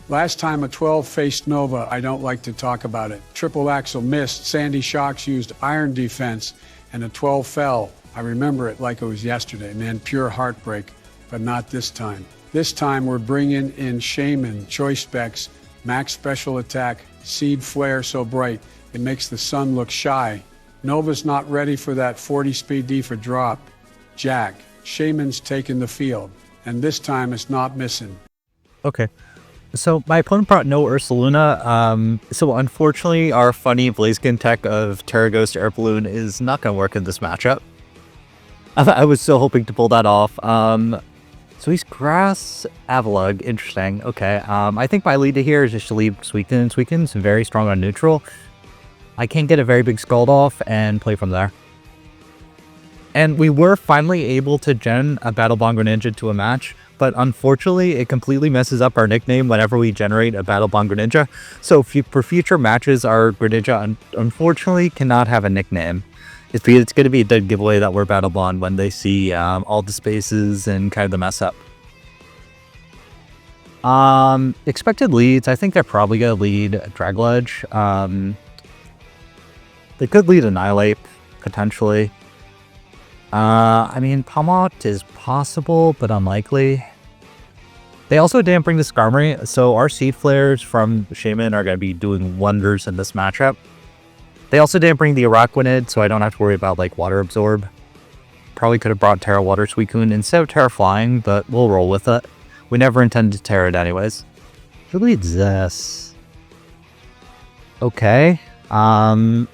Last time a 12 faced Nova, I don't like to talk about it. Triple Axel missed, Sandy Shocks used iron defense, and a 12 fell. I remember it like it was yesterday, man, pure heartbreak, but not this time. This time we're bringing in Shaymin, choice specs, max special attack, seed flare so bright, it makes the sun look shy. Nova's not ready for that 40 speed D for drop. Jack, Shaymin's taking the field, and this time it's not missing. Okay. So my opponent brought no Ursaluna, so unfortunately our funny Blaziken tech of Terra Ghost Air Balloon is not going to work in this matchup. I was still hoping to pull that off. So he's Grass Avalugg, interesting, okay. I think my lead to here is just to leave Suicune and Suicune's very strong on neutral. I can get a very big Scald off and play from there. And we were finally able to gen a Battle Bond Greninja to a match, but unfortunately it completely messes up our nickname whenever we generate a Battle Bond Greninja. So for future matches, our Greninja unfortunately cannot have a nickname. It's going to be a dead giveaway that we're Battle Bond when they see all the spaces and kind of the mess up. Expected leads, I think they're probably going to lead Dragledge. They could lead Annihilate, potentially. I mean, Palmot is possible, but unlikely. They also didn't bring the Skarmory, so our Seed Flares from Shaymin are going to be doing wonders in this matchup. They also didn't bring the Araquanid, so I don't have to worry about, like, Water Absorb. Probably could have brought Terra Water Suicune instead of Terra Flying, but we'll roll with it. We never intended to Terra it anyways. Who leads this? Okay. That's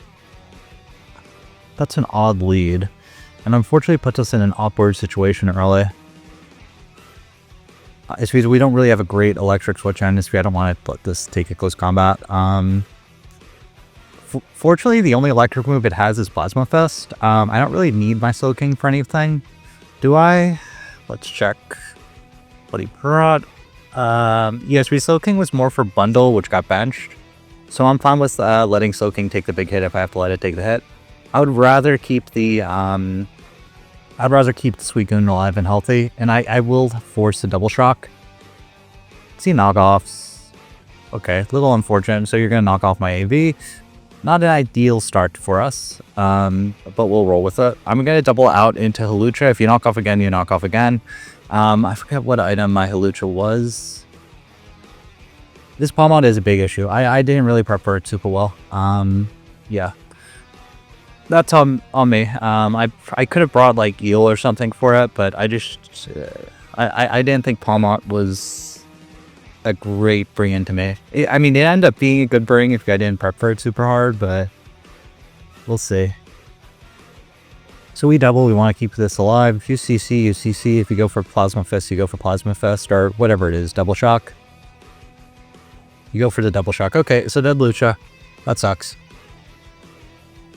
an odd lead. And unfortunately puts us in an awkward situation early. It's because we don't really have a great electric switch on this. I don't want to let this take a close combat. Fortunately, the only electric move it has is Plasma Fest. I don't really need my Slowking for anything. Do I? Let's check what he brought. Yes, Slowking was more for bundle, which got benched. So I'm fine with letting Slowking take the big hit if I have to let it take the hit. I would rather keep the Suicune alive and healthy, and I will force the Double Shock. See knockoffs. Okay, a little unfortunate, so you're going to knock off my AV. Not an ideal start for us, but we'll roll with it. I'm going to double out into Hawlucha. If you knock off again, you knock off again. I forget what item my Hawlucha was. This Palmot is a big issue. I didn't really prep for it super well. Yeah. That's on me. I could have brought like Eel or something for it, but I just I didn't think Palmot was a great bring into me. I mean, it ended up being a good bring if I didn't prep for it super hard, but we'll see. So we double. We want to keep this alive. If you CC, you CC. If you go for Plasma Fist, you go for Plasma Fist or whatever it is. Double Shock. You go for the Double Shock. Okay, so dead Lucha. That sucks.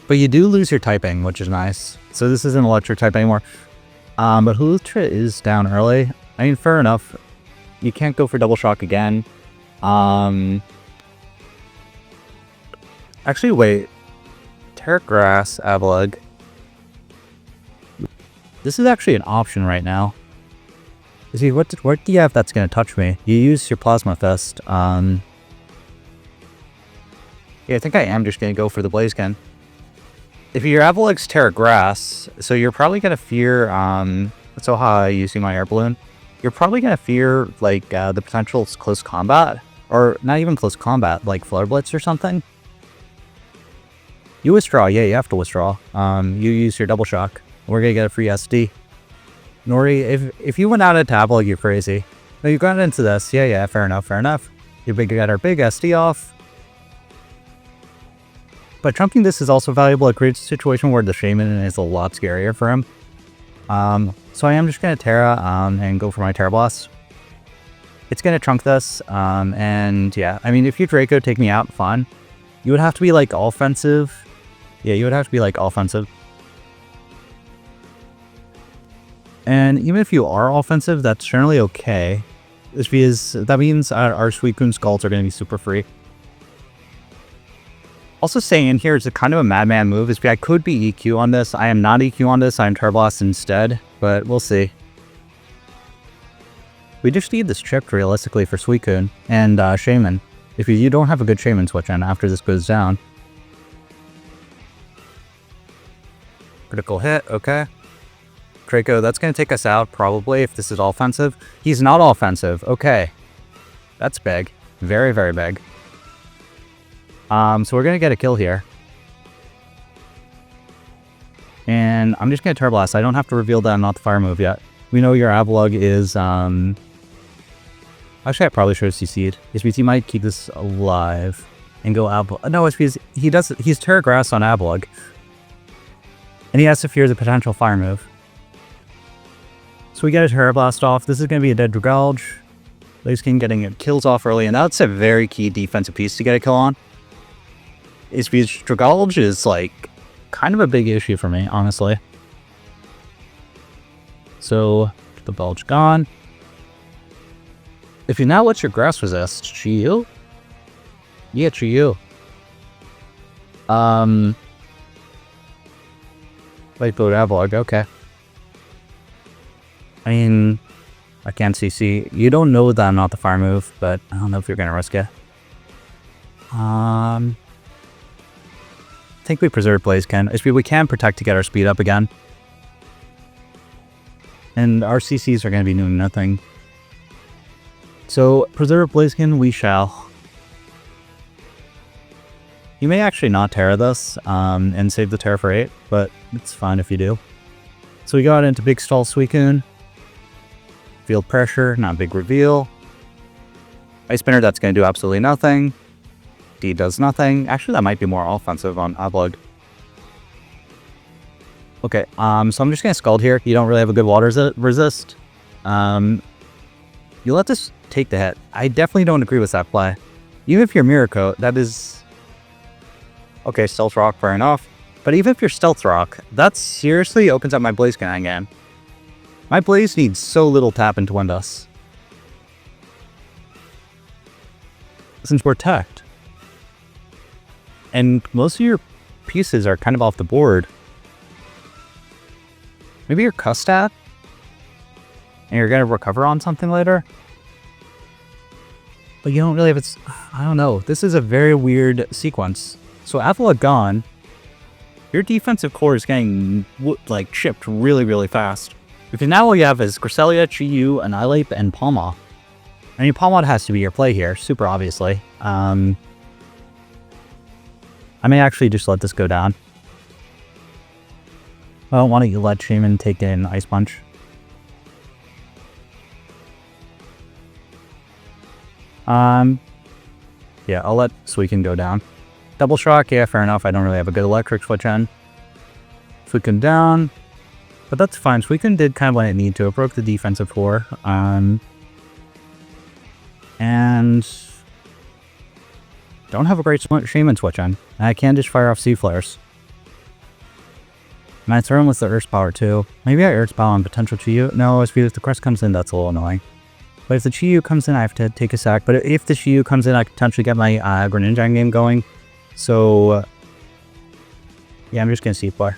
But you do lose your typing, which is nice. So this isn't electric type anymore. But Hawlucha is down early. I mean, fair enough. You can't go for Double Shock again. Actually, wait. Terra Grass Avalugg. This is actually an option right now. See, what do you have that's going to touch me? You use your Plasma Fist. Yeah, I think I am just going to go for the Blaziken. If your Avalugg's Terra Grass, so you're probably going to fear, so high using my air balloon, you're probably going to fear, like, the potential close combat, or not even close combat, like Flare Blitz or something. You withdraw, yeah, you have to withdraw. You use your Double Shock. We're going to get a free SD. Nori, if you went out at Avaluggg, you're crazy. No, you got into this, yeah, fair enough, fair enough. You got our big SD off. But chunking this is also valuable. It creates a situation where the Shaymin is a lot scarier for him. So I am just going to Terra and go for my Terra Blast. It's going to chunk this. And yeah, I mean, if you Draco take me out, fine. You would have to be like offensive. Yeah, you would have to be like offensive. And even if you are offensive, that's generally okay. It's because that means our Suicune Skulls are going to be super free. Also saying in here is a kind of a madman move is I could be EQ on this. I am not EQ on this. I am Terra Blast instead, but we'll see. We just need this chipped realistically for Suicune and Shaymin. If you don't have a good Shaymin switch in after this goes down. Critical hit, okay. Draco, that's going to take us out probably if this is offensive. He's not offensive, okay. That's big. Very, very big. So we're going to get a kill here. And I'm just going to Turbo Blast. I don't have to reveal that I'm not the fire move yet. We know your Avalugg is, actually, I probably should have CC'd. It's because he might keep this alive and go Avalugg. No, it's because he's Terra Grass on Avalugg. And he has to fear the potential fire move. So we get a Terra Blast off. This is going to be a dead Dragalge. Blaziken getting kills off early, and that's a very key defensive piece to get a kill on. It's because Dragalge is, like, kind of a big issue for me, honestly. So, the Bulge gone. If you now let your Grass resist, Chiyu? Yeah, Chiyu. Light Boat Avalugg, okay. I mean, I can't CC. You don't know that I'm not the fire move, but I don't know if you're gonna risk it. I think we preserve Blaziken. We can protect to get our speed up again. And our CCs are going to be doing nothing. So, preserve Blaziken we shall. You may actually not Terra this, and save the Terra for 8, but it's fine if you do. So we got into Big Stall Suicune. Field Pressure, not big reveal. Ice Spinner, that's going to do absolutely nothing. D does nothing. Actually, that might be more offensive on Avalugg. Okay, so I'm just going to Scald here. You don't really have a good water resist. You let this take the hit. I definitely don't agree with that play. Even if you're Mirror Coat, that is... Okay, Stealth Rock, fair enough. But even if you're Stealth Rock, that seriously opens up my Blaziken again. My Blaze needs so little tap into Windows. Since we're teched. And most of your pieces are kind of off the board. Maybe you're Custad? And you're going to recover on something later? But you don't really have its... I don't know. This is a very weird sequence. So Avalugg gone. Your defensive core is getting, like, chipped really, really fast. Because now all you have is Cresselia, Chiyu, Annihilate, and Palmod. I mean, Palmod has to be your play here, super obviously. I may actually just let this go down. Well, why don't you let Shaymin take in Ice Punch? Yeah, I'll let Suicune go down. Double Shock, yeah, fair enough. I don't really have a good electric switch in. Suicune down. But that's fine. Suicune did kind of what it needed to. It broke the defensive core. And don't have a great Shaymin switch in. I can just fire off Sea Flares. And I throw him with the Earth Power too. Maybe I Earth Power on potential Chiyu. No, it's because if the Crest comes in, that's a little annoying. But if the Chiyu comes in, I have to take a sack. But if the Chiyu comes in, I can potentially get my Greninja game going. So, yeah, I'm just going to Sea Flare.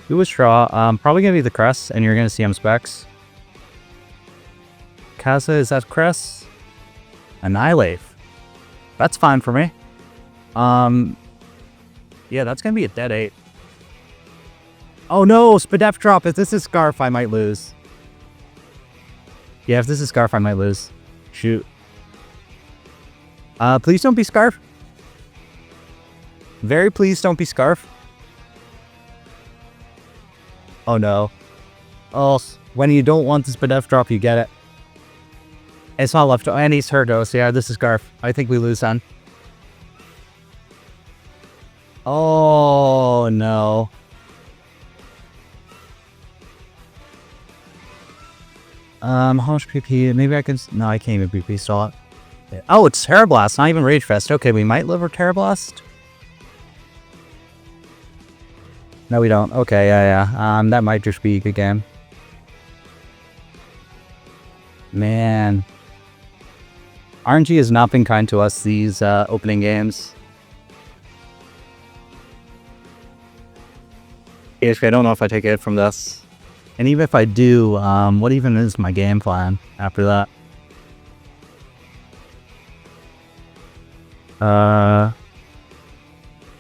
Do a Straw. Probably going to be the Crest, and you're going to see him Specs. Kaza, is that Crest? Annihilate. That's fine for me. Yeah, that's going to be a dead 8. Oh no, Spadef drop. If this is Scarf, I might lose. Yeah, if this is Scarf, I might lose. Shoot. Please don't be Scarf. Very please don't be Scarf. Oh no. Oh, when you don't want the Spadef drop, you get it. It's not left. And he's Herdos. Yeah, this is Scarf. I think we lose then. Oh no. How much PP? Maybe I can... No, I can't even PP stall it. Oh, it's Terra Blast, not even Rage Fest. Okay, we might live our Terra Blast. No, we don't. Okay, yeah. That might just be a good game. Man. RNG has not been kind to us these opening games. Basically, I don't know if I take it from this. And even if I do, what even is my game plan after that?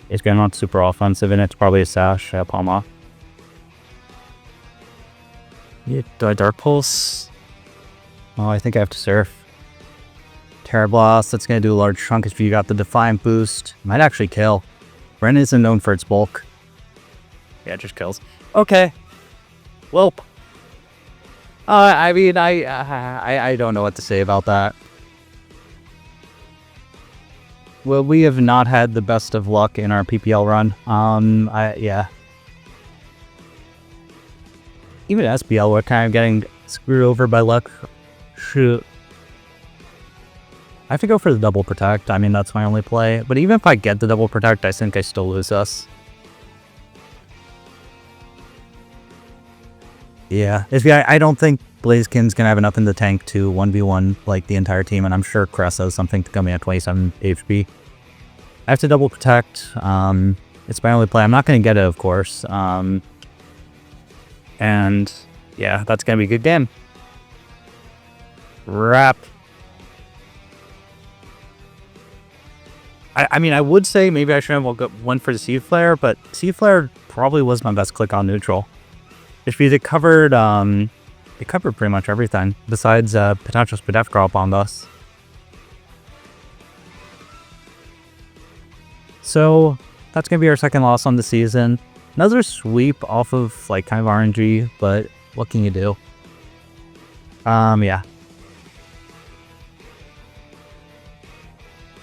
It's going not super offensive, and it's probably a Sash, Palma. Yeah, do I Dark Pulse? Oh, I think I have to Surf. Terra Blast, that's going to do a large chunk if you got the Defiant boost. Might actually kill. Ren isn't known for its bulk. Yeah, it just kills. Okay. Welp. I mean, I don't know what to say about that. Well, we have not had the best of luck in our PPL run. Yeah. Even SPL, we're kind of getting screwed over by luck. Shoot. I have to go for the double protect. I mean, that's my only play. But even if I get the double protect, I think I still lose us. Yeah. I don't think Blaziken's going to have enough in the tank to 1v1 like the entire team. And I'm sure Cress has something to come in at 27 HP. I have to double protect. It's my only play. I'm not going to get it, of course. And yeah, that's going to be a good game. Wrap. I mean, I would say maybe I should have went for the Sea Flare, but Sea Flare probably was my best click on neutral. Just because it covered pretty much everything besides potential Spadef drop on us. So that's gonna be our second loss on the season. Another sweep off of like kind of RNG, but what can you do? Yeah.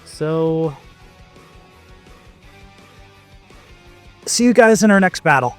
So see you guys in our next battle.